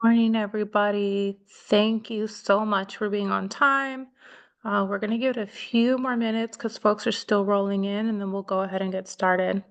Morning, everybody. Thank you so much for being on time. We're going to give it a few more minutes because folks are still rolling in, and then we'll go ahead and get started.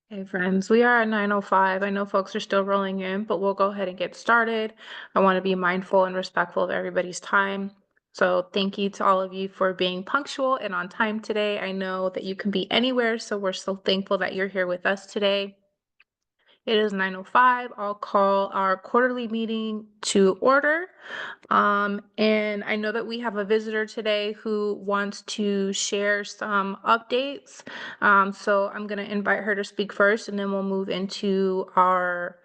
Hey, friends, we are at 9:05. I know folks are still rolling in, but we'll go ahead and get started. I want to be mindful and respectful of everybody's time. So thank you to all of you for being punctual and on time today. I know that you can be anywhere, so we're so thankful that you're here with us today. It is 9:05. I'll call our quarterly meeting to order. And I know that we have a visitor today who wants to share some updates. So I'm going to invite her to speak first, and then we'll move into our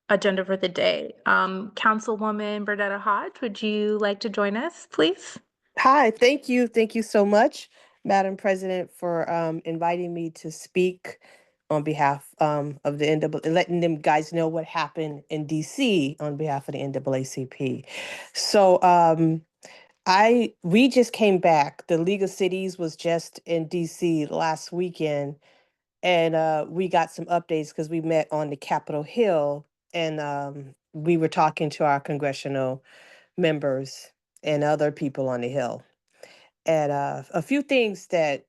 agenda for the day. Councilwoman Bernetta Hodge, would you like to join us, please? Hi, thank you. Thank you so much, Madam President, for inviting me to speak on behalf of the NAACP, letting them guys know what happened in DC on behalf of the NAACP. So we just came back. The League of Cities was just in DC last weekend, and we got some updates because we met on the Capitol Hill, and we were talking to our congressional members and other people on the Hill. And a few things that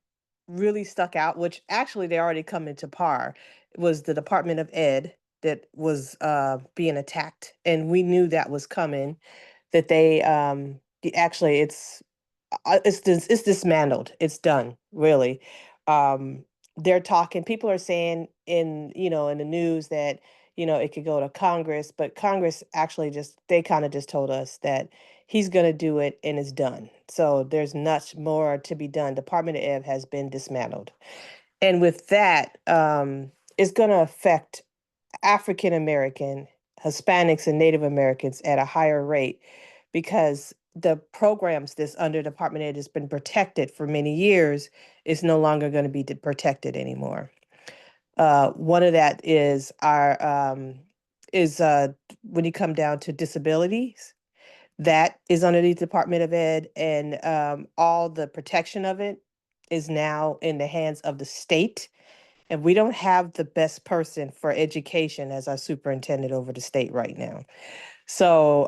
really stuck out, which actually they already come into par, was the Department of Ed that was being attacked, and we knew that was coming. That actually it's dismantled. It's done, really. Um, they're talking, people are saying in, in the news that, it could go to Congress, but Congress actually just, they kind of just told us that he's going to do it and it's done. So there's much more to be done. Department of Ed has been dismantled. And with that, it's going to affect African American, Hispanics, and Native Americans at a higher rate because the programs this under Department of Ed has been protected for many years is no longer going to be protected anymore. One of that is our is when you come down to disabilities, that is under the Department of Ed, and all the protection of it is now in the hands of the state, and we don't have the best person for education as our superintendent over the state right now. So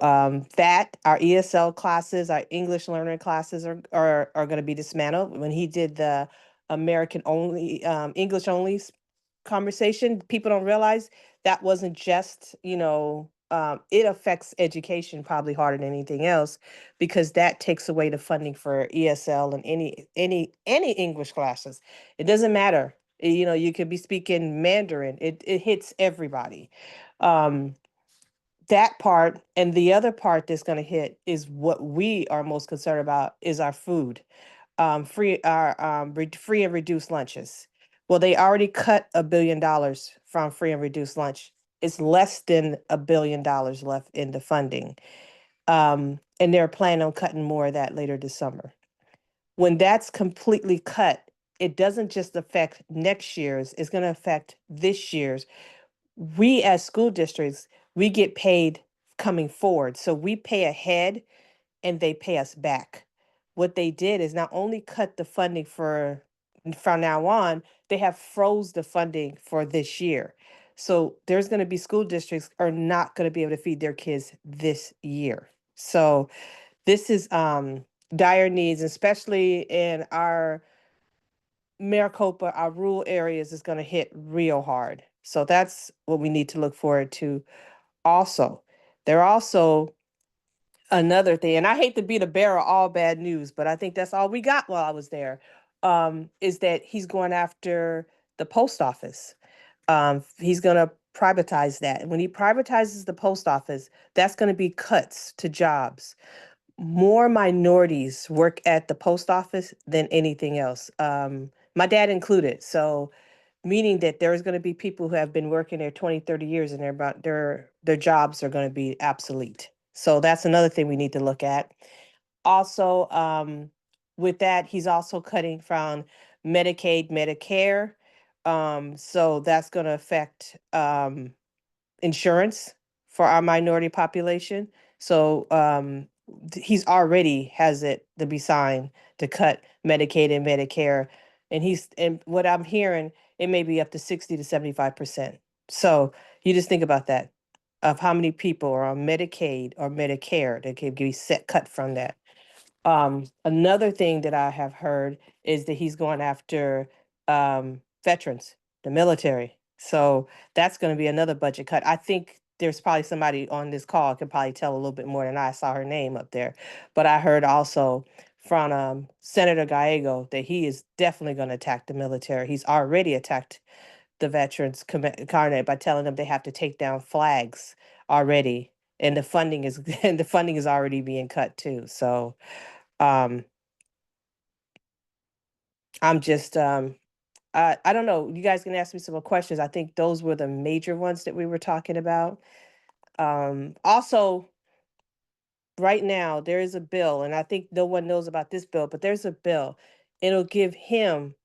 that our ESL classes, our English learner classes are going to be dismantled. When he did the American only English only conversation, people don't realize that wasn't just, it affects education probably harder than anything else because that takes away the funding for ESL and any English classes. It doesn't matter. You could be speaking Mandarin. It hits everybody. Um, that part, and the other part that's going to hit is what we are most concerned about is our food, free and reduced lunches. Well, they already cut $1 billion from free and reduced lunch. It's less than $1 billion left in the funding, and they're planning on cutting more of that later this summer. When that's completely cut, it doesn't just affect next year's; it's going to affect this year's. We as school districts, we get paid coming forward. So we pay ahead and they pay us back. What they did is not only cut the funding for from now on, they have froze the funding for this year. So there's going to be school districts are not going to be able to feed their kids this year. So this is dire needs, especially in our Maricopa, our rural areas is going to hit real hard. So that's what we need to look forward to also. There also another thing, and I hate to be the bearer of all bad news, but I think that's all we got while I was there, is that he's going after the post office. He's going to privatize that. And when he privatizes the post office, that's going to be cuts to jobs. More minorities work at the post office than anything else. My dad included. So meaning that there's going to be people who have been working there 20, 30 years and their jobs are going to be obsolete. So that's another thing we need to look at. Also, with that, he's also cutting from Medicaid, Medicare. So that's going to affect insurance for our minority population. So he's already has it to be signed to cut Medicaid and Medicare, and what I'm hearing, it may be up to 60 to 75%. So you just think about that of how many people are on Medicaid or Medicare that can be set cut from that. Another thing that I have heard is that he's going after veterans, the military. So that's going to be another budget cut. I think there's probably somebody on this call could probably tell a little bit more than I saw her name up there. But I heard also from Senator Gallego that he is definitely going to attack the military. He's already attacked the veterans coordinator by telling them they have to take down flags already, and the funding is and the funding is already being cut too. So um, I'm just I don't know. You guys can ask me some more questions. I think those were the major ones that we were talking about. Also, right now there is a bill, and I think no one knows about this bill, but there's a bill. It'll give him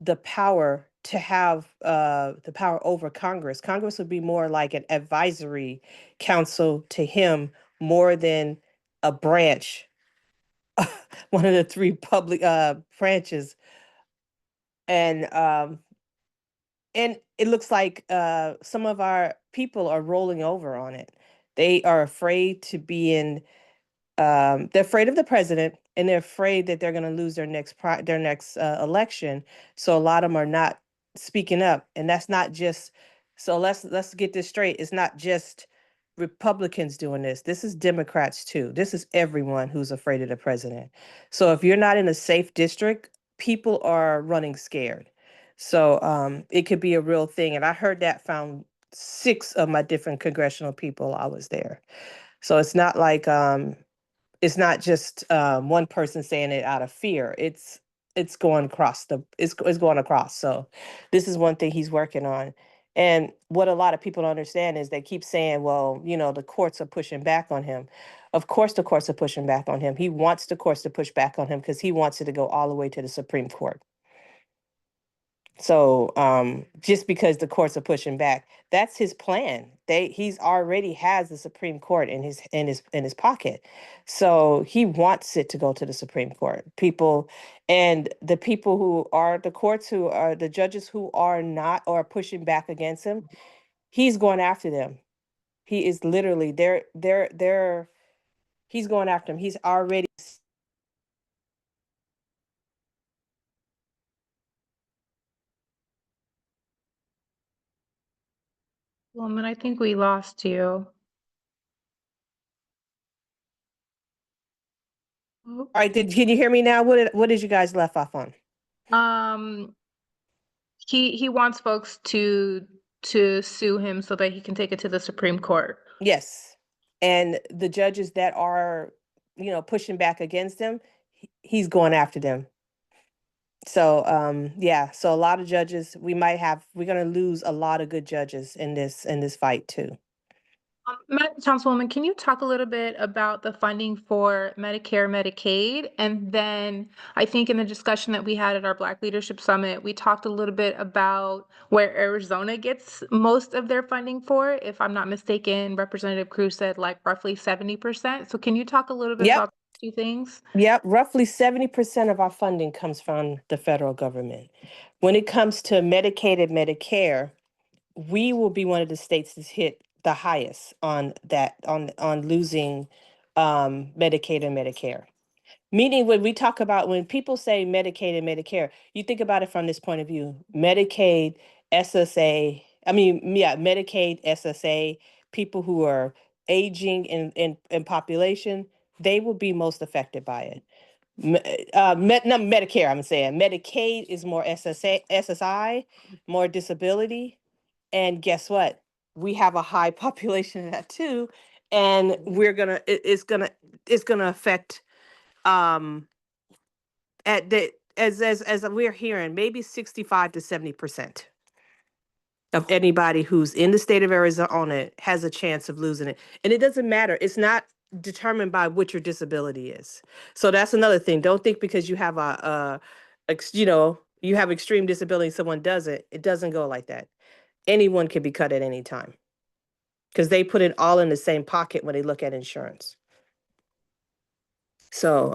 the power to have the power over Congress. Congress would be more like an advisory council to him more than a branch, one of the three public branches. And it looks like some of our people are rolling over on it. They are afraid to be in. They're afraid of the president, and they're afraid that they're going to lose their next election. So a lot of them are not speaking up, and that's not just. So let's get this straight. It's not just Republicans doing this. This is Democrats too. This is everyone who's afraid of the president. So if you're not in a safe district, people are running scared. So it could be a real thing. And I heard that from 6 of my different congressional people I was there. So it's not just one person saying it out of fear. It's going across it's going across. So this is one thing he's working on. And what a lot of people don't understand is they keep saying, well, the courts are pushing back on him. Of course, the courts are pushing back on him. He wants the courts to push back on him because he wants it to go all the way to the Supreme Court. So just because the courts are pushing back, that's his plan. He's already has the Supreme Court in his pocket. So he wants it to go to the Supreme Court. And the people who are the courts, who are the judges who are not or pushing back against him, he's going after them. He is literally they're he's going after him. He's already Woman, I think we lost you. Oh. all right. Can you hear me now? What did you guys left off on? Um, he wants folks to sue him so that he can take it to the Supreme Court. Yes. And the judges that are, pushing back against him, he's going after them. So, yeah, so a lot of judges, we're going to lose a lot of good judges in this fight too. Councilwoman, can you talk a little bit about the funding for Medicare, Medicaid? And then I think in the discussion that we had at our Black Leadership Summit, we talked a little bit about where Arizona gets most of their funding for. If I'm not mistaken, Representative Cruz said like roughly 70%. So can you talk a little bit Yep. about those two things? Yep. Roughly 70% of our funding comes from the federal government. When it comes to Medicaid and Medicare, we will be one of the states that's hit the highest on that on losing Medicaid and Medicare. Meaning, when people say Medicaid and Medicare, you think about it from this point of view: Medicaid, SSA. I mean, yeah, Medicaid, SSA. People who are aging in population, they will be most affected by it. Not Medicare. I'm saying Medicaid is more SSA, SSI, more disability, and guess what? We have a high population of that too, and it's gonna affect um at the as we're hearing, maybe 65 to 70% of anybody who's in the state of Arizona has a chance of losing it. And it doesn't matter. It's not determined by what your disability is. So that's another thing. Don't think because you have you have extreme disability, someone doesn't. It doesn't go like that. Anyone can be cut at any time because they put it all in the same pocket when they look at insurance. So,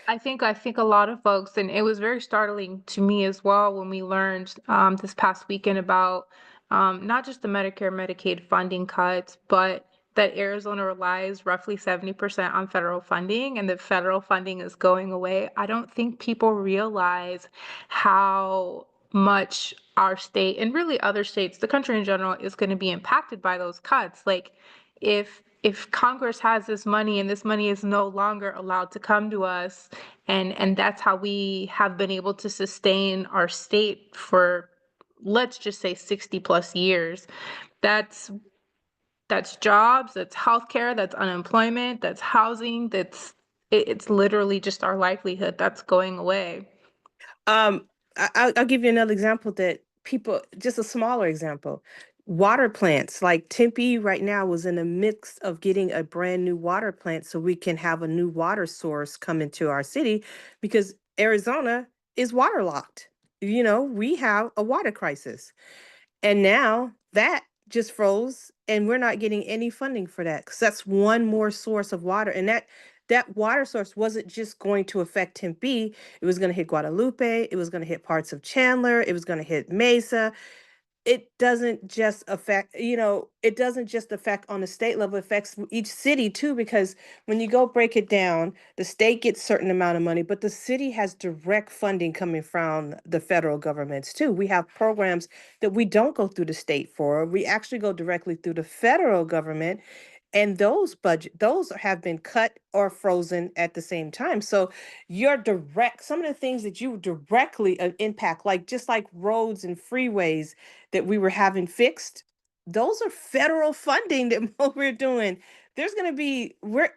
I think a lot of folks, and it was very startling to me as well when we learned this past weekend about not just the Medicare, Medicaid funding cuts, but that Arizona relies roughly 70% on federal funding and that federal funding is going away. I don't think people realize how much our state and really other states, the country in general, is going to be impacted by those cuts. Like if Congress has this money and this money is no longer allowed to come to us, and that's how we have been able to sustain our state for, let's just say, 60 plus years. That's that's jobs, that's healthcare, that's unemployment, that's housing, it's literally just our livelihood that's going away. Um, I'll give you another example that people, just a smaller example. Water plants like Tempe right now was in the midst of getting a brand new water plant so we can have a new water source come into our city because Arizona is waterlocked. We have a water crisis. And now that just froze, and we're not getting any funding for that because that's one more source of water. And that water source wasn't just going to affect Tempe, it was going to hit Guadalupe, it was going to hit parts of Chandler, it was going to hit Mesa. It doesn't just affect on the state level, it affects each city too, because when you go break it down, the state gets certain amount of money, but the city has direct funding coming from the federal governments too. We have programs that we don't go through the state for. We actually go directly through the federal government, And those have been cut or frozen at the same time. So some of the things that you directly impact, like just like roads and freeways that we were having fixed, those are federal funding that what we're doing. There's going to be we're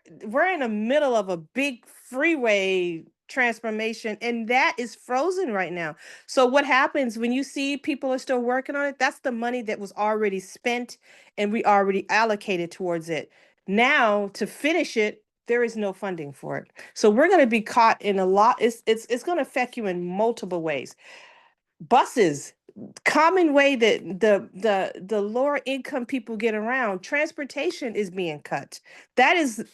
in the middle of a big freeway transformation, and that is frozen right now. So what happens when you see people are still working on it? That's the money that was already spent and we already allocated towards it. Now to finish it, there is no funding for it. So we're going to be caught in a lot. It's going to affect you in multiple ways. Buses, common way that the lower income people get around. Transportation is being cut. That is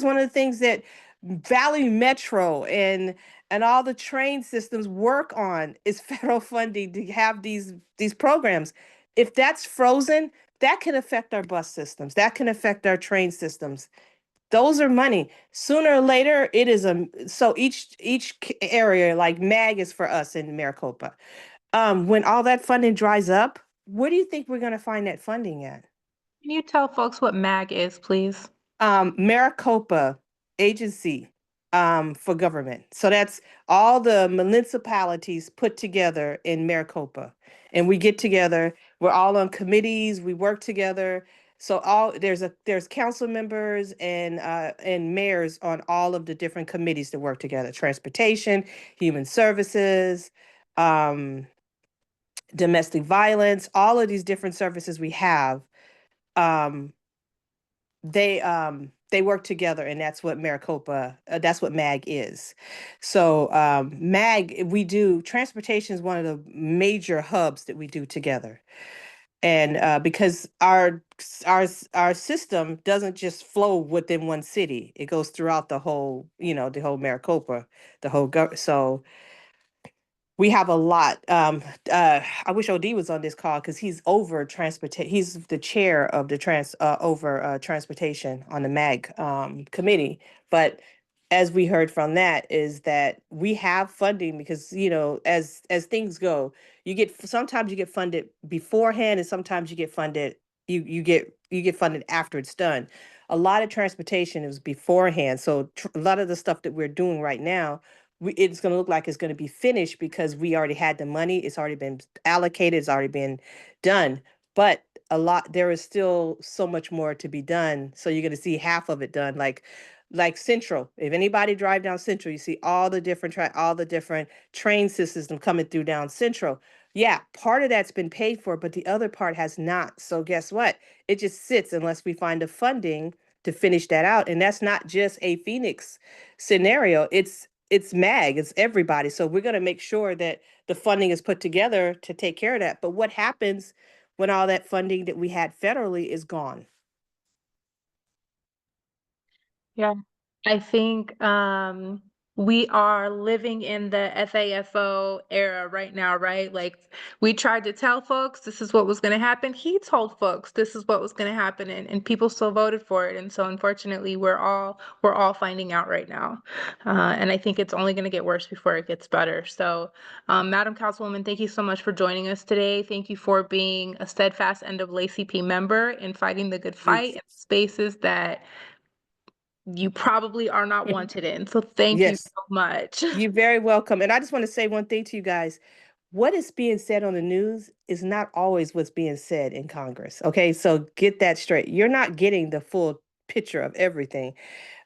one of the things that Valley Metro and all the train systems work on is federal funding to have these programs. If that's frozen, that can affect our bus systems. That can affect our train systems. Those are money. Sooner or later, it is a so each area like MAG is for us in Maricopa. When all that funding dries up, where do you think we're going to find that funding at? Can you tell folks what MAG is, please? Maricopa Agency for Government. So that's all the municipalities put together in Maricopa. And we get together, we're all on committees, we work together. So there's council members and mayors on all of the different committees that work together. Transportation, human services, um, domestic violence, all of these different services we have. Um, they work together, and that's what MAG is. So MAG, we do transportation is one of the major hubs that we do together. And because our system doesn't just flow within one city, it goes throughout the whole Maricopa, so we have a lot. I wish OD was on this call because he's over transportation. He's the chair of the transportation on the MAG committee. But as we heard from that, is that we have funding because as things go, sometimes you get funded beforehand, and sometimes you get funded after it's done. A lot of transportation is beforehand, so a lot of the stuff that we're doing right now it's going to look like it's going to be finished because we already had the money. It's already been allocated. It's already been done. But there is still so much more to be done. So you're going to see half of it done. Like Central. If anybody drive down Central, you see all the different train systems coming through down Central. Yeah, part of that's been paid for, but the other part has not. So guess what? It just sits unless we find the funding to finish that out. And that's not just a Phoenix scenario. It's MAG, it's everybody. So we're going to make sure that the funding is put together to take care of that. But what happens when all that funding that we had federally is gone? Yeah. I think we are living in the FAFO era right now, right? Like we tried to tell folks this is what was going to happen. He told folks this is what was going to happen, and people still voted for it. And so unfortunately, we're all finding out right now. And I think it's only going to get worse before it gets better. So Madam Councilwoman, thank you so much for joining us today. Thank you for being a steadfast NAACP member and fighting the good You, fight in spaces that you probably are not wanted in. So thank you yes, so much. you're very welcome. And I just want to say one thing to you guys. What is being said on the news is not always what's being said in Congress. Okay, so get that straight. You're not getting the full picture of everything.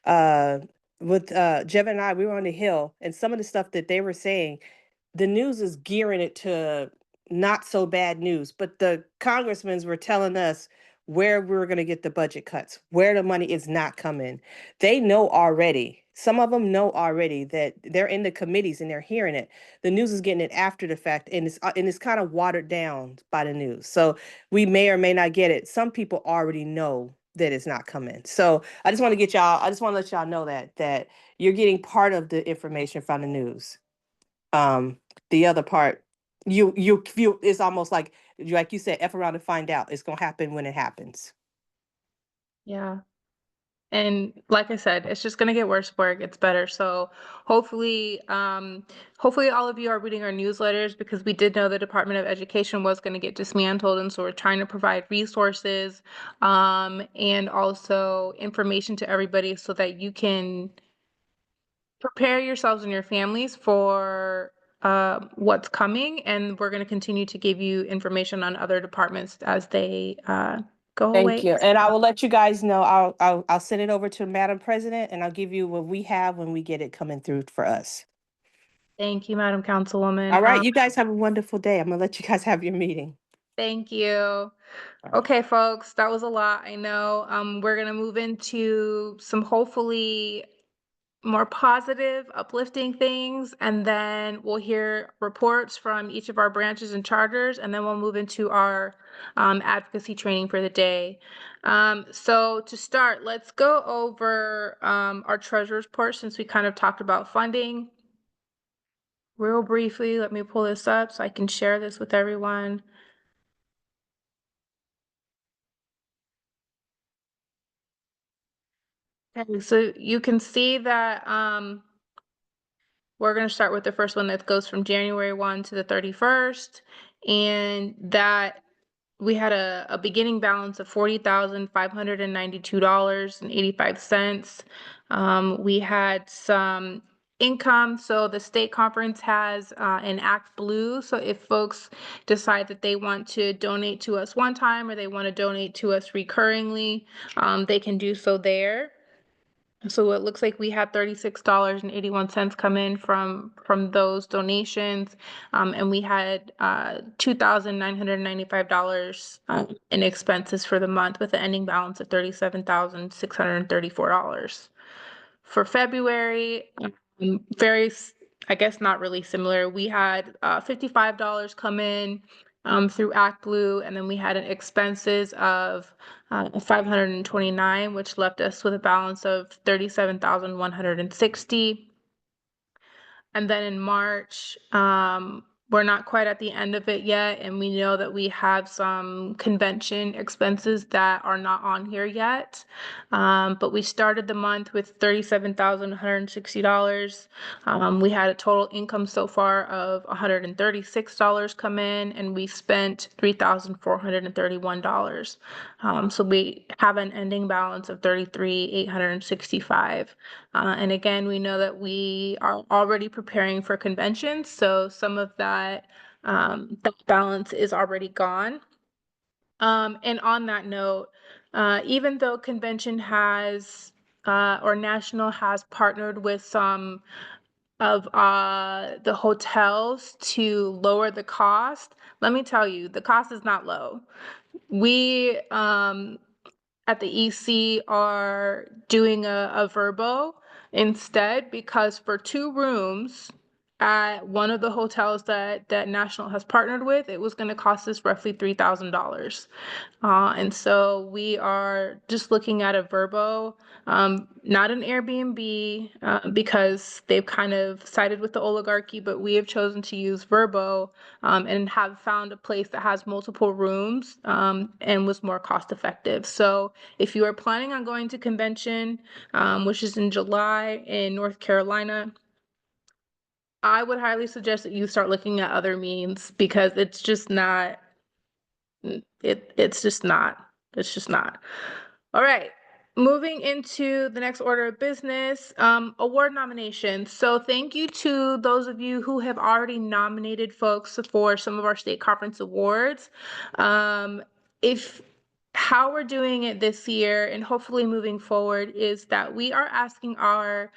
Uh, with Jeb and I, we were on the Hill, and some of the stuff that they were saying, the news is gearing it to not so bad news, but the congressmen were telling us where we were going to get the budget cuts, where the money is not coming. They know already. Some of them know already that they're in the committees and they're hearing it. The news is getting it after the fact, and it's kind of watered down by the news. So we may or may not get it. Some people already know that it's not coming. So I just want to get y'all. I just want to let y'all know that you're getting part of the information from the news. um the other part, you it's almost like you said, F around and find out. It's gonna happen when it happens. Yeah. And like I said, it's just gonna get worse before it gets better. So hopefully all of you are reading our newsletters, because we did know the Department of Education was gonna get dismantled, and so we're trying to provide resources and also information to everybody so that you can prepare yourselves and your families for what's coming. And we're going to continue to give you information on other departments as they go Thank away. you. And I will let you guys know. I'll send it over to Madam President, and I'll give you what we have when we get it coming through for us. Thank you, Madam Councilwoman. All right. You guys have a wonderful day. I'm gonna let you guys have your meeting. Thank you. All right. Okay, folks, that was a lot, I know. We're going to move into some hopefully more positive, uplifting things, and then we'll hear reports from each of our branches and charters, and then we'll move into our advocacy training for the day. So to start, let's go over our treasurer's report, since we kind of talked about funding. Real briefly, let me pull this up so I can share this with everyone. Okay, so you can see that we're going to start with the first one that goes from January 1 to the 31st, and that we had a beginning balance of $40,592.85. We had some income. So the state conference has an Act Blue. So if folks decide that they want to donate to us one time, or they want to donate to us recurringly, they can do so there. So it looks like we had $36.81 come in from those donations, and we had $2,995 in expenses for the month, with an ending balance of $37,634. For February, very, I guess not really similar. We had $55 come in through Act Blue, and then we had an expenses of 529, which left us with a balance of 37,160. And then in March, we're not quite at the end of it yet, and we know that we have some convention expenses that are not on here yet. But we started the month with $37,160. We had a total income so far of $136 come in, and we spent $3,431. So we have an ending balance of $33,865. And again, we know that we are already preparing for conventions, so some of that that balance is already gone. And on that note, even though convention has or national has partnered with some of the hotels to lower the cost, let me tell you, the cost is not low. We at the EC are doing a Verbo instead, because for 2 rooms at one of the hotels that National has partnered with, it was going to cost us roughly $3,000. And so we are just looking at a Verbo, not an Airbnb, because they've kind of sided with the oligarchy, but we have chosen to use Verbo and have found a place that has multiple rooms and was more cost effective. So if you are planning on going to convention, which is in July in North Carolina, I would highly suggest that you start looking at other means, because it's just not it's just not. It's just not. All right. Moving into the next order of business, award nominations. So thank you to those of you who have already nominated folks for some of our state conference awards. If how we're doing it this year, and hopefully moving forward, is that we are asking our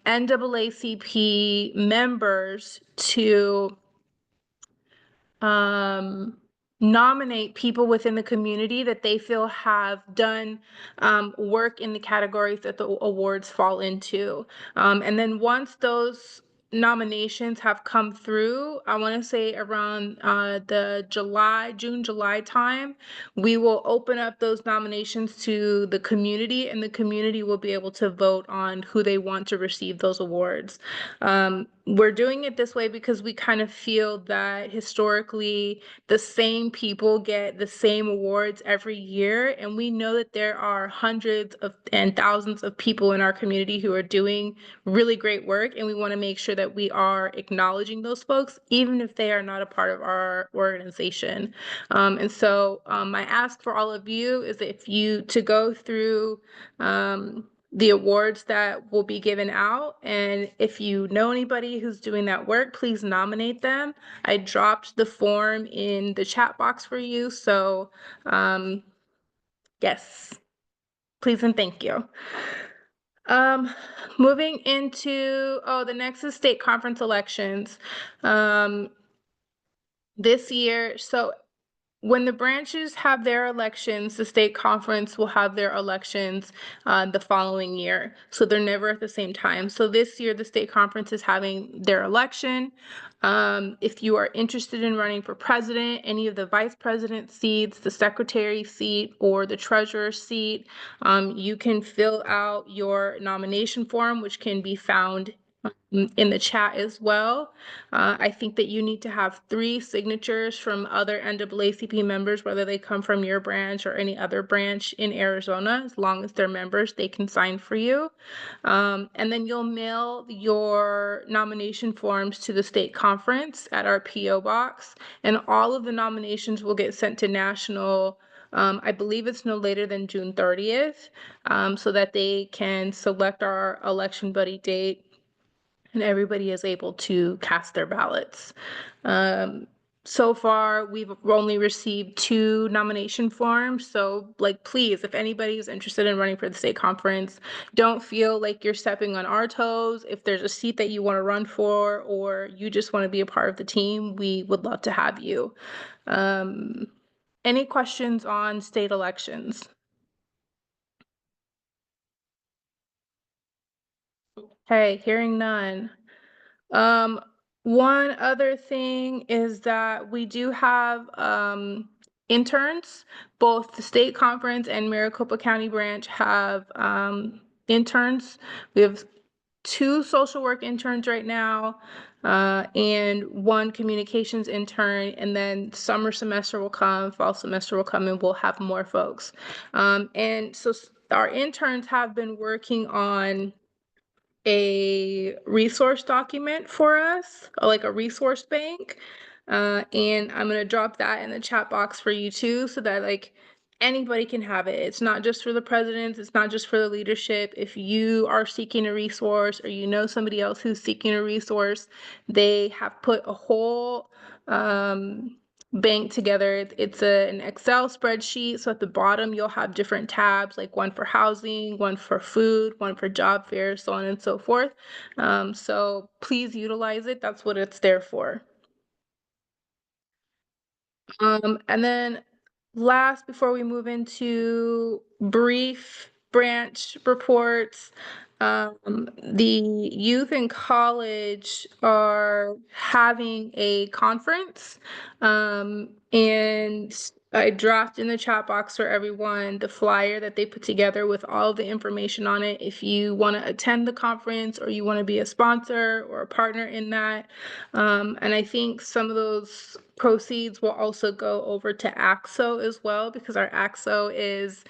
NAACP members to nominate people within the community that they feel have done work in the categories that the awards fall into. And then once those nominations have come through, I want to say around the June, July time, we will open up those nominations to the community, and the community will be able to vote on who they want to receive those awards. we're doing it this way because we kind of feel that historically the same people get the same awards every year. And we know that there are hundreds of and thousands of people in our community who are doing really great work. And we want to make sure that we are acknowledging those folks, even if they are not a part of our organization. My ask for all of you is if you to go through the awards that will be given out. And if you know anybody who's doing that work, please nominate them. I dropped the form in the chat box for you. So yes, please and thank you. Um, Moving into, the next is state conference elections. This year, so when the branches have their elections, the state conference will have their elections the following year. So they're never at the same time. So this year, the state conference is having their election. If you are interested in running for president, any of the vice president seats, the secretary seat, or the treasurer seat, you can fill out your nomination form, which can be found in the chat as well. I think that you need to have 3 signatures from other NAACP members, whether they come from your branch or any other branch in Arizona. As long as they're members, they can sign for you. And then you'll mail your nomination forms to the state conference at our PO box, and all of the nominations will get sent to national. I believe it's no later than June 30th, so that they can select our election buddy date and everybody is able to cast their ballots. So far, we've only received 2 nomination forms. So, like, please, if anybody is interested in running for the state conference, don't feel like you're stepping on our toes. If there's a seat that you want to run for, or you just want to be a part of the team, we would love to have you. Any questions on state elections? Hey, hearing none. Um, One other thing is that we do have interns. Both the state conference and Maricopa County branch have interns. We have 2 social work interns right now, and 1 communications intern, and then summer semester will come, fall semester will come, and we'll have more folks. And so our interns have been working on a resource document for us, like a resource bank. And I'm gonna drop that in the chat box for you too, so that like anybody can have it. It's not just for the presidents, it's not just for the leadership. If you are seeking a resource or you know somebody else who's seeking a resource, they have put a whole bank together. It's an Excel spreadsheet. So at the bottom, you'll have different tabs, like one for housing, one for food, one for job fairs, so on and so forth. So please utilize it. That's what it's there for. And then last, before we move into brief branch reports, the youth in college are having a conference. And I dropped in the chat box for everyone the flyer that they put together with all the information on it. If you want to attend the conference or you want to be a sponsor or a partner in that. And I think some of those proceeds will also go over to AXO as well, because our AXO is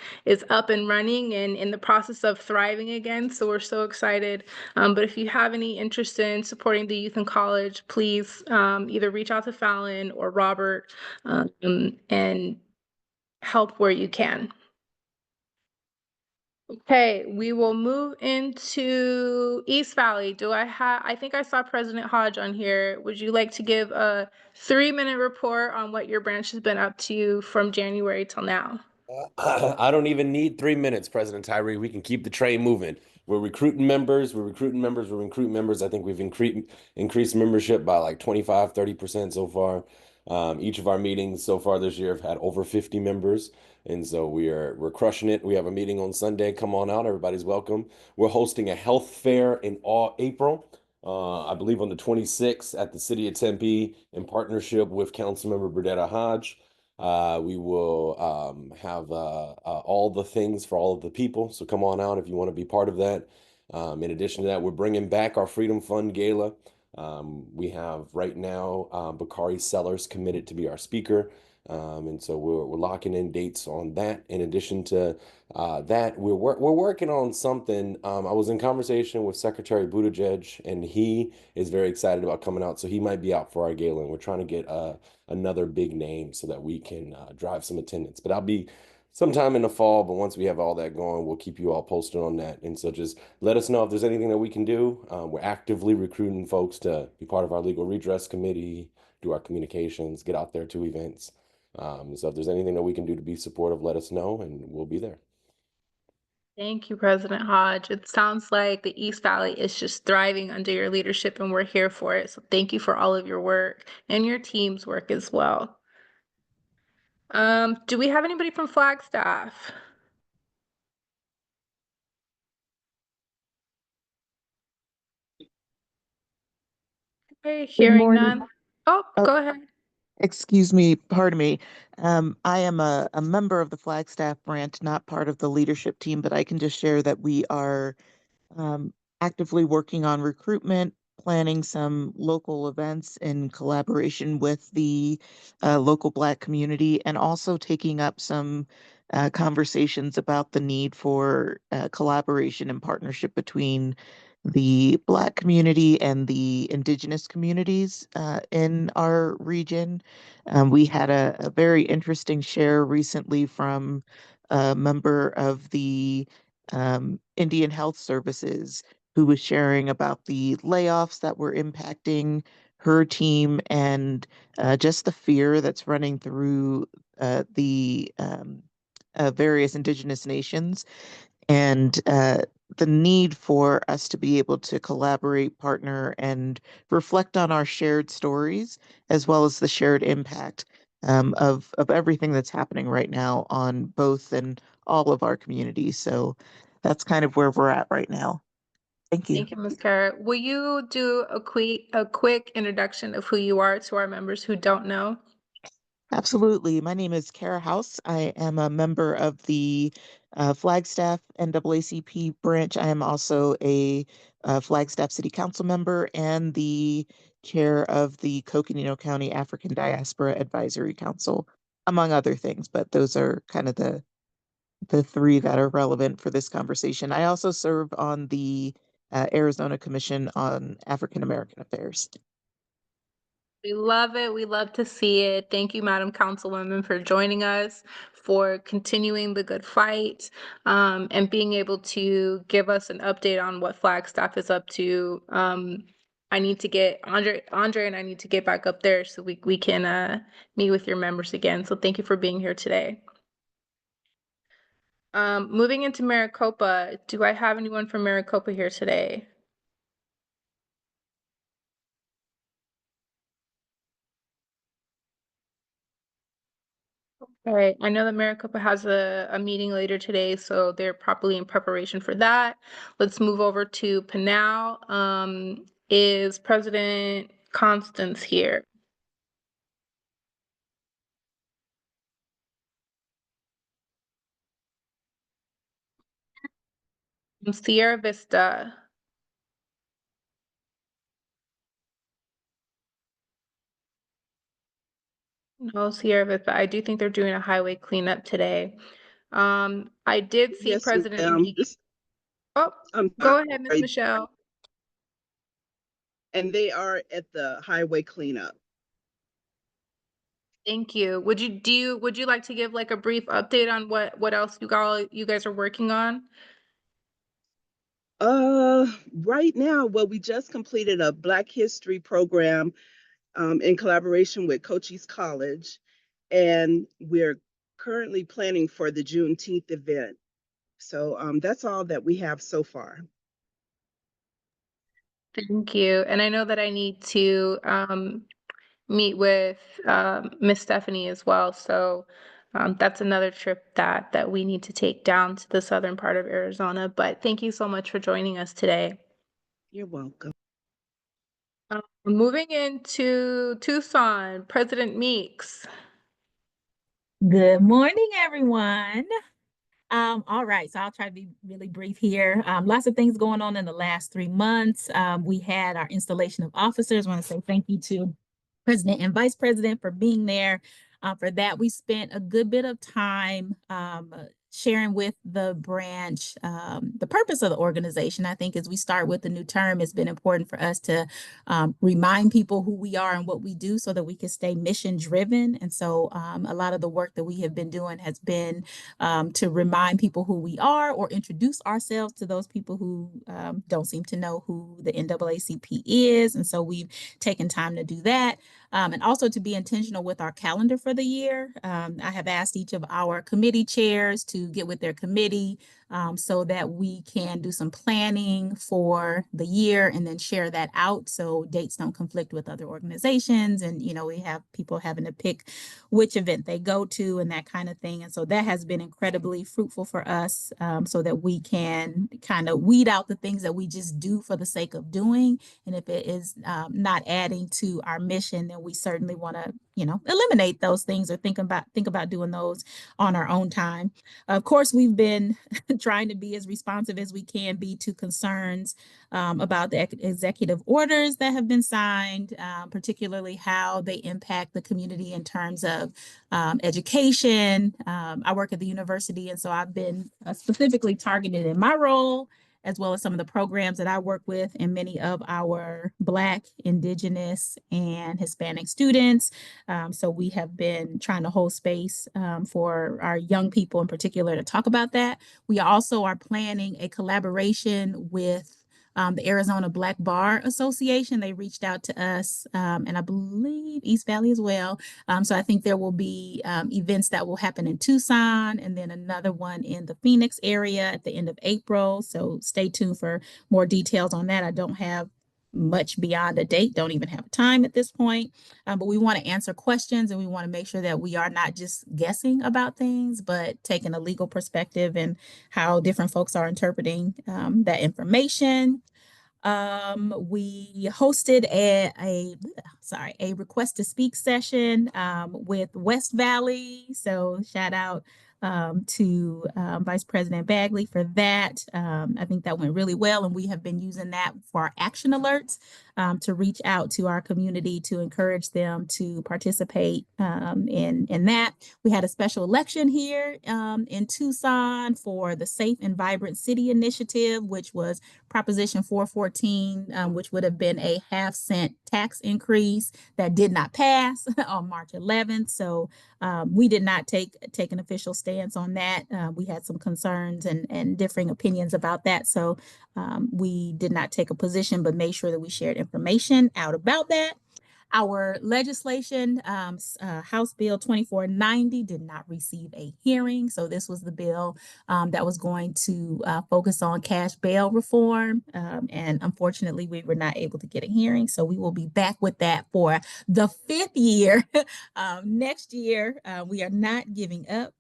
up and running and in the process of thriving again. So we're so excited. But if you have any interest in supporting the youth in college, please either reach out to Fallon or Robert and help where you can. Okay, we will move into East Valley. I think I saw President Hodge on here. Would you like to give a 3-minute report on what your branch has been up to from January till now? I don't even need 3 minutes, President Tyree. We can keep the train moving. We're recruiting members. We're recruiting members. We're recruiting members. I think we've increased membership by like 25, 30% so far. Each of our meetings so far this year have had over 50 members. And so we're crushing it. We have a meeting on Sunday. Come on out. Everybody's welcome. We're hosting a health fair in all April. I believe on the 26th at the City of Tempe in partnership with Councilmember Burdetta Hodge. We will have all the things for all of the people. So come on out if you want to be part of that. In addition to that, we're bringing back our Freedom Fund Gala. We have right now Bakari Sellers committed to be our speaker. And so we're locking in dates on that. In addition to that, we're working on something. I was in conversation with Secretary Buttigieg, and he is very excited about coming out. So he might be out for our gala, and we're trying to get another big name so that we can drive some attendance. But I'll be sometime in the fall. But once we have all that going, we'll keep you all posted on that. And so just let us know if there's anything that we can do. We're actively recruiting folks to be part of our legal redress committee, do our communications, get out there to events. So if there's anything that we can do to be supportive, let us know and we'll be there. Thank you, President Hodge. It sounds like the East Valley is just thriving under your leadership, and we're here for it. So thank you for all of your work and your team's work as well. Do we have anybody from Flagstaff? Okay, Good hearing morning. none. Oh, Oh, go ahead. excuse me, pardon me. I am a member of the Flagstaff branch, not part of the leadership team, but I can just share that we are um, actively working on recruitment, planning some local events in collaboration with the local Black community, and also taking up some conversations about the need for collaboration and partnership between the Black community and the Indigenous communities in our region. We had a very interesting share recently from a member of the Indian Health Services, who was sharing about the layoffs that were impacting her team and just the fear that's running through the various Indigenous nations and the need for us to be able to collaborate, partner, and reflect on our shared stories as well as the shared impact of everything that's happening right now on both and all of our communities. So that's kind of where we're at right now. Thank you. Thank you, Ms. Kara. Will you do a quick introduction of who you are to our members who don't know? Absolutely. My name is Kara House. I am a member of the Flagstaff NAACP branch. I am also a Flagstaff City Council member and the chair of the Coconino County African Diaspora Advisory Council, among other things. But those are kind of the three that are relevant for this conversation. I also serve on the Arizona Commission on African American Affairs. We love it. We love to see it. Thank you, Madam Councilwoman, for joining us, for continuing the good fight, and being able to give us an update on what Flagstaff is up to. I need to get Andre and I need to get back up there so we can meet with your members again. So thank you for being here today. Moving into Maricopa, do I have anyone from Maricopa here today? All right, I know that Maricopa has a meeting later today, so they're probably in preparation for that. Let's move over to Pinal. Is President Constance here? Sierra Vista. No, Sierra Vista. I do think they're doing a highway cleanup today. I did see Yes, President ma'am. Meek. Oh, I'm go ahead, Miss sorry. Michelle. And they are at the highway cleanup. Thank you. Would you like to give like a brief update on what else you guys are working on? Right now, well, we just completed a Black History program in collaboration with Cochise College, and we're currently planning for the Juneteenth event. So that's all that we have so far. Thank you. And I know that I need to meet with Miss Stephanie as well. So that's another trip that we need to take down to the southern part of Arizona. But thank you so much for joining us today. You're welcome. Moving into Tucson, President Meeks. Good morning, everyone. All right, so I'll try to be really brief here. Lots of things going on in the last 3 months. We had our installation of officers. I want to say thank you to President and Vice President for being there. For that, we spent a good bit of time sharing with the branch the purpose of the organization. I think as we start with the new term, it's been important for us to remind people who we are and what we do so that we can stay mission driven. And so a lot of the work that we have been doing has been to remind people who we are or introduce ourselves to those people who don't seem to know who the NAACP is. And so we've taken time to do that. And also to be intentional with our calendar for the year. I have asked each of our committee chairs to get with their committee so that we can do some planning for the year and then share that out so dates don't conflict with other organizations. And, you know, we have people having to pick which event they go to and that kind of thing. And so that has been incredibly fruitful for us so that we can kind of weed out the things that we just do for the sake of doing. And if it is not adding to our mission, then we certainly want to, you know, eliminate those things or think about doing those on our own time. Of course, we've been trying to be as responsive as we can be to concerns about the executive orders that have been signed, particularly how they impact the community in terms of education. I work at the university, and so I've been specifically targeted in my role, as well as some of the programs that I work with and many of our Black, Indigenous, and Hispanic students. So we have been trying to hold space for our young people in particular to talk about that. We also are planning a collaboration with the Arizona Black Bar Association. They reached out to us, and I believe East Valley as well. So I think there will be events that will happen in Tucson and then another one in the Phoenix area at the end of April. So stay tuned for more details on that. I don't have much beyond a date, don't even have time at this point. But we want to answer questions and we want to make sure that we are not just guessing about things, but taking a legal perspective and how different folks are interpreting that information. We hosted a request to speak session with West Valley. So shout out to Vice President Bagley for that. I think that went really well, and we have been using that for our action alerts to reach out to our community to encourage them to participate in that. We had a special election here in Tucson for the Safe and Vibrant City Initiative, which was Proposition 414, which would have been a half-cent tax increase that did not pass on March 11th. So we did not take an official stance on that. We had some concerns and differing opinions about that. So we did not take a position, but made sure that we shared information out about that. Our legislation, House Bill 2490, did not receive a hearing. So this was the bill that was going to focus on cash bail reform. And unfortunately, we were not able to get a hearing. So we will be back with that for the 5th year next year. We are not giving up.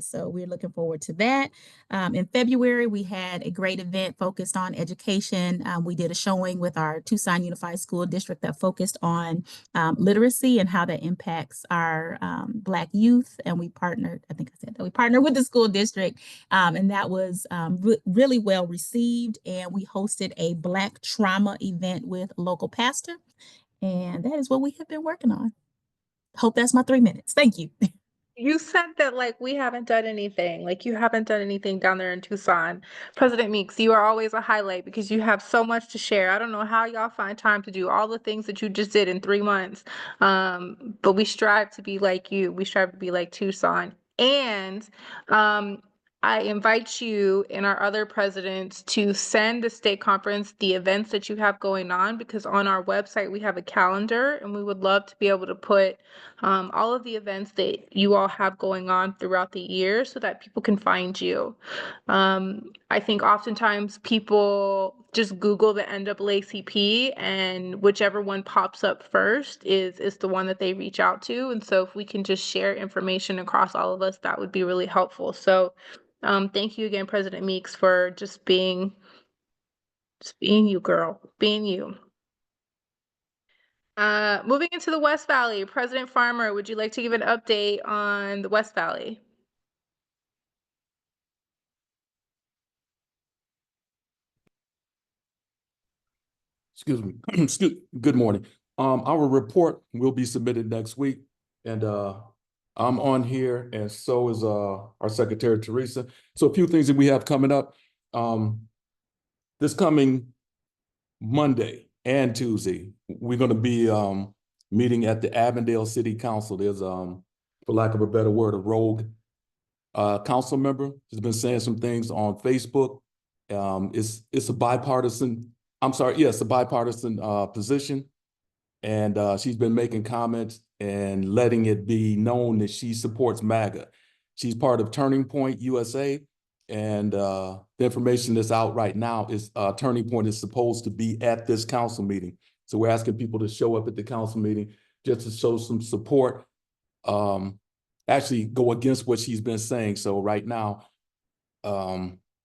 So we're looking forward to that. In February, we had a great event focused on education. We did a showing with our Tucson Unified School District that focused on literacy and how that impacts our Black youth. And we partnered, I think I said that, we partnered with the school district, and that was really well received. And we hosted a Black trauma event with a local pastor. And that is what we have been working on. Hope that's my 3 minutes. Thank you. You said that like we haven't done anything, like you haven't done anything down there in Tucson. President Meeks, you are always a highlight because you have so much to share. I don't know how y'all find time to do all the things that you just did in 3 months. But we strive to be like you. We strive to be like Tucson. And I invite you and our other presidents to send the state conference the events that you have going on, because on our website we have a calendar and we would love to be able to put all of the events that you all have going on throughout the year so that people can find you. I think oftentimes people just Google the NAACP and whichever one pops up first is the one that they reach out to. And so if we can just share information across all of us, that would be really helpful. So thank you again, President Meeks, for just being you, girl, being you. Moving into the West Valley, President Farmer, would you like to give an update on the West Valley? Excuse me. Good morning. Our report will be submitted next week, and I'm on here, and so is our Secretary Teresa. So a few things that we have coming up. This coming Monday and Tuesday, we're going to be meeting at the Avondale City Council. There's for lack of a better word, a rogue council member has been saying some things on Facebook. It's a bipartisan. I'm sorry, yes, a bipartisan position, and she's been making comments and letting it be known that she supports MAGA. She's part of Turning Point USA, and the information that's out right now is Turning Point is supposed to be at this council meeting. So we're asking people to show up at the council meeting just to show some support, actually go against what she's been saying. So right now,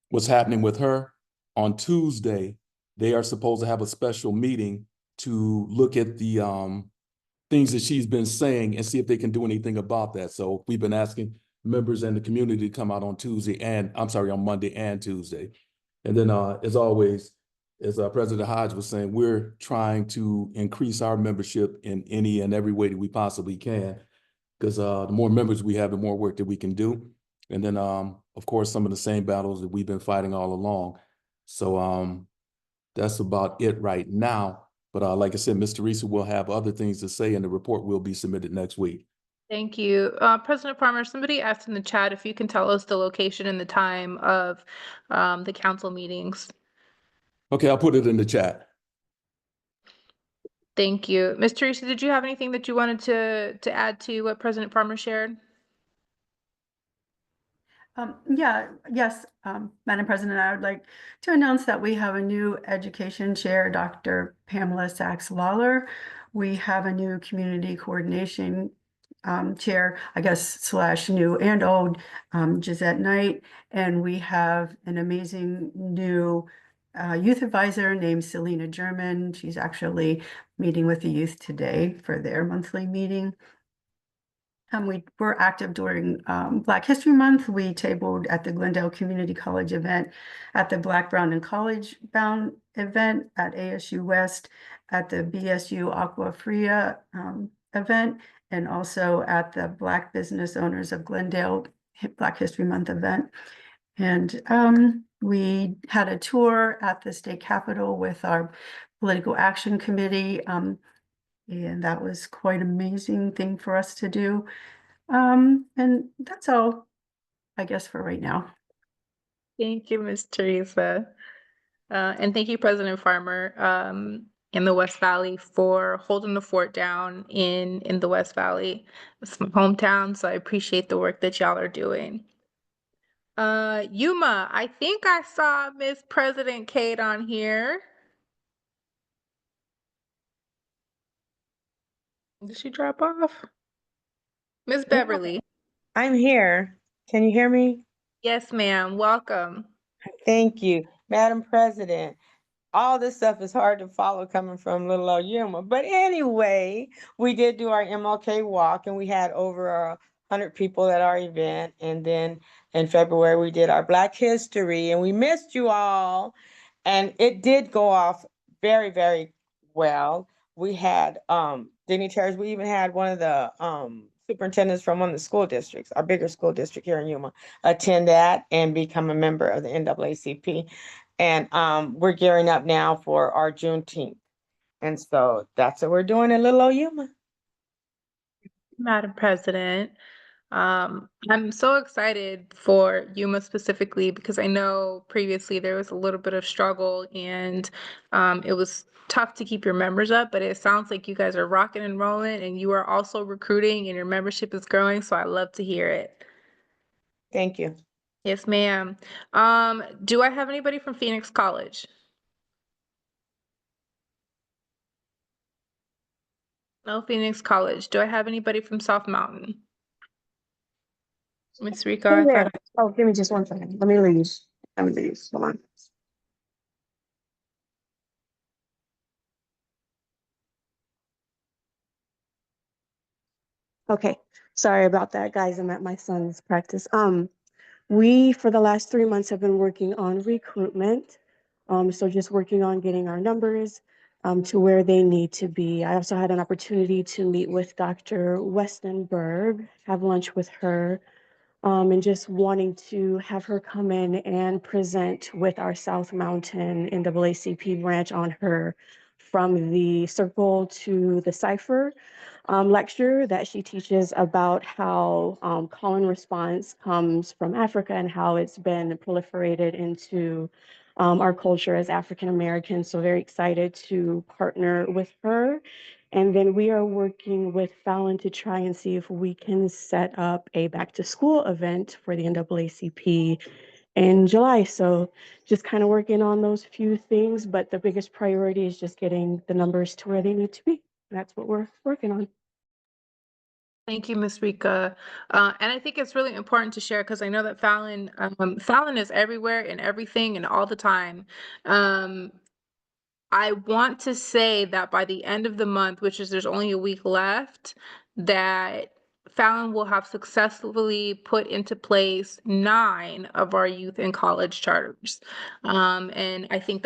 what's happening with her on Tuesday, they are supposed to have a special meeting to look at the things that she's been saying and see if they can do anything about that. So we've been asking members in the community to come out on on Monday and Tuesday. And then as always, as President Hodge was saying, we're trying to increase our membership in any and every way that we possibly can, because the more members we have, the more work that we can do. And then, of course, some of the same battles that we've been fighting all along. So that's about it right now. But like I said, Ms. Teresa will have other things to say, and the report will be submitted next week. Thank you. President Farmer, somebody asked in the chat if you can tell us the location and the time of the council meetings. Okay, I'll put it in the chat. Thank you. Ms. Teresa, did you have anything that you wanted to add to what President Farmer shared? Yes, Madam President, I would like to announce that we have a new education chair, Dr. Pamela Sachs-Lawler. We have a new community coordination chair, I guess, slash new and old, Gisette Knight. And we have an amazing new youth advisor named Selena German. She's actually meeting with the youth today for their monthly meeting. We were active during Black History Month. We tabled at the Glendale Community College event, at the Black, Brown, and College Bound event, at ASU West, at the BSU Aqua Fria event, and also at the Black Business Owners of Glendale Black History Month event. And we had a tour at the state capitol with our political action committee. And that was quite an amazing thing for us to do. And that's all, I guess, for right now. Thank you, Ms. Teresa. And thank you, President Farmer, in the West Valley for holding the fort down in the West Valley. It's my hometown, so I appreciate the work that y'all are doing. Yuma, I think I saw Miss President Kate on here. Did she drop off? Miss Beverly. I'm here. Can you hear me? Yes, ma'am. Welcome. Thank you, Madam President. All this stuff is hard to follow coming from little old Yuma. But anyway, we did do our MLK walk, and we had over 100 people at our event. And then in February, we did our Black History, and we missed you all. And it did go off very, very well. We had dignitaries. We even had one of the superintendents from one of the school districts, our bigger school district here in Yuma, attend that and become a member of the NAACP. And we're gearing up now for our Juneteenth. And so that's what we're doing in little old Yuma. Madam President, I'm so excited for Yuma specifically because I know previously there was a little bit of struggle and it was tough to keep your members up, but it sounds like you guys are rocking and rolling and you are also recruiting and your membership is growing, so I love to hear it. Thank you. Yes, ma'am. Do I have anybody from Phoenix College? No, Phoenix College. Do I have anybody from South Mountain? Miss Rika, I thought Oh, give me just one second. Let me leave. Hold on. Okay, sorry about that, guys. I'm at my son's practice. We, for the last 3 months, have been working on recruitment. So just working on getting our numbers, to where they need to be. I also had an opportunity to meet with Dr. Westenberg, have lunch with her, and just wanting to have her come in and present with our South Mountain NAACP branch on her From the Circle to the Cipher lecture that she teaches about how call and response comes from Africa and how it's been proliferated into our culture as African Americans. So very excited to partner with her. And then we are working with Fallon to try and see if we can set up a back to school event for the NAACP in July. So just kind of working on those few things, but the biggest priority is just getting the numbers to where they need to be. That's what we're working on. Thank you, Ms. Rika. And I think it's really important to share because I know that Fallon is everywhere and everything and all the time. I want to say that by the end of the month, which is there's only a week left, that Fallon will have successfully put into place 9 of our youth and college charters. And I think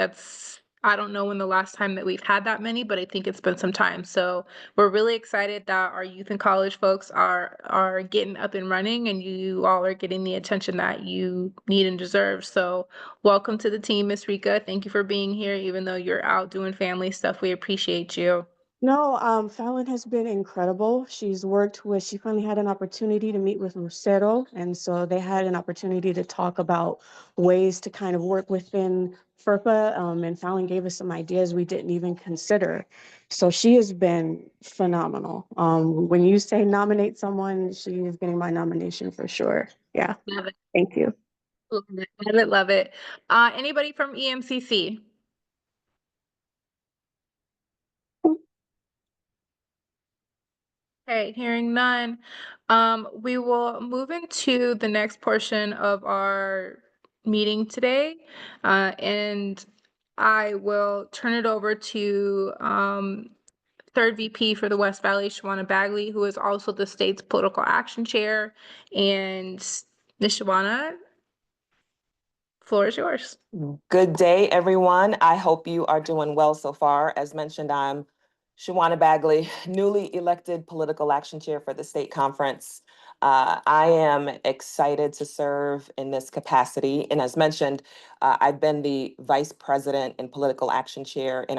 I don't know when the last time that we've had that many, but I think it's been some time. So we're really excited that our youth and college folks are getting up and running, and you all are getting the attention that you need and deserve. So welcome to the team, Miss Rika. Thank you for being here, even though you're out doing family stuff. We appreciate you. No, Fallon has been incredible. She finally had an opportunity to meet with Lucero, and so they had an opportunity to talk about ways to kind of work within FERPA, and Fallon gave us some ideas we didn't even consider. So she has been phenomenal. When you say nominate someone, she is getting my nomination for sure. Yeah, Love it. thank you. Love it. Love it. Anybody from EMCC? Okay, hearing none. We will move into the next portion of our meeting today, and I will turn it over to third VP for the West Valley, Shawana Bagley, who is also the state's political action chair. And Ms. Shawana, floor is yours. Good day, everyone. I hope you are doing well so far. As mentioned, I'm Shawana Bagley, newly elected political action chair for the state conference. I am excited to serve in this capacity. And as mentioned, I've been the vice president and political action chair in our